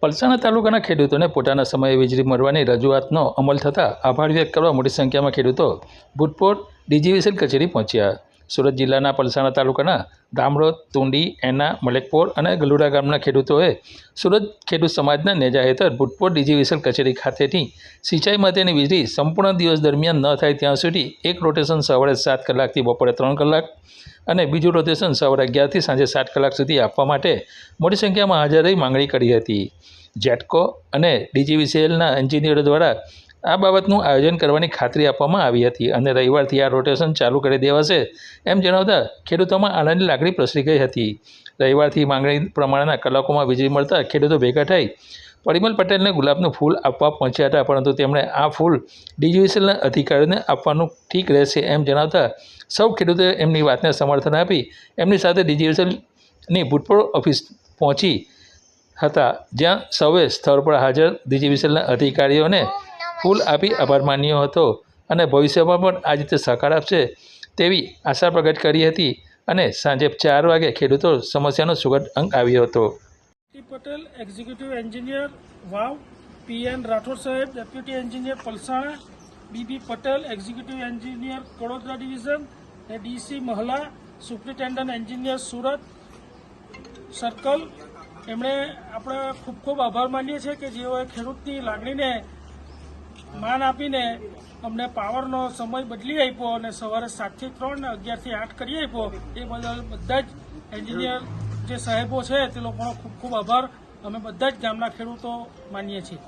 પલસાણા તાલુકાના ખેડૂતોને પોતાના સમયે વીજળી મળવાની રજૂઆતનો અમલ થતાં આભાર વ્યક્ત કરવા મોટી સંખ્યામાં ખેડૂતો ભૂતપોર ડીજીવીસીએલ કચેરી પહોંચ્યા। સુરત જિલ્લાના પલસાણા તાલુકાના રામરોદ, તુંડી, એના, મલેકપોર અને ગલુડા ગામના ખેડૂતોએ સુરત ખેડૂત સમાજના નેજા હેઠળ ભૂતપોર ડીજીવીસીએલ કચેરી ખાતેથી સિંચાઈ માટેની વીજળી સંપૂર્ણ દિવસ દરમિયાન ન થાય ત્યાં સુધી એક રોટેશન સવારે 7 કલાકથી બપોરે 3 કલાક અને બીજું રોટેશન સવારે 11થી સાંજે 7 કલાક સુધી આપવા માટે મોટી સંખ્યામાં હાજર રહી માંગણી કરી હતી। જેટકો અને ડીજીવીસીએલના એન્જિનિયરો દ્વારા આ બાબતનું આયોજન કરવાની ખાતરી આપવામાં આવી હતી અને રવિવારથી આ રોટેશન ચાલુ કરી દેવાશે એમ જણાવતા ખેડૂતોમાં આનંદની લાગણી પ્રસરી ગઈ હતી। રવિવારથી માંગણી પ્રમાણેના કલાકોમાં વીજળી મળતા ખેડૂતો ભેગા થઈ પરિમલ પટેલને ગુલાબનું ફૂલ આપવા પહોંચ્યા હતા, પરંતુ તેમણે આ ફૂલ ડીજીવીસીએલના અધિકારીઓને આપવાનું ઠીક રહેશે એમ જણાવતા સૌ ખેડૂતોએ એમની વાતને સમર્થન આપી એમની સાથે ડીજીવીસીએલની ભૂતપૂર્વ ઓફિસ પહોંચી હતા, જ્યાં સૌએ સ્થળ પર હાજર ડીજીવીસીએલના અધિકારીઓને ફૂલ આપી આભાર માન્યો હતો અને ભવિષ્યમાં પણ આ રીતે સહકાર આપશે તેવી આશા પ્રગટ કરી હતી અને સાંજે 4 વાગે ખેડૂતો સમસ્યાનો સુગંધ અંક આવ્યો હતો। Patel, executive engineer Vav, PN Rathod સાહેબ, deputy engineer Palsana, BB Patel, executive engineer Kadodara division, અને DC Mahla, superintendent engineer Surat circle, એમણે આપણે ખૂબ ખૂબ આભાર માનીએ છીએ કે જેઓએ ખેડૂતની લાગણીને માન આપીને અમને પાવરનો સમય બદલી આપ્યો અને સવારે 7 થી 3 ને 11 થી 8 કરી આપ્યો। એ બદલ બધા જ એન્જિનિયર જે સાહેબો છે તે લોકોનો ખૂબ ખૂબ આભાર અમે બધા જ ગામના ખેડૂતો માનીએ છીએ।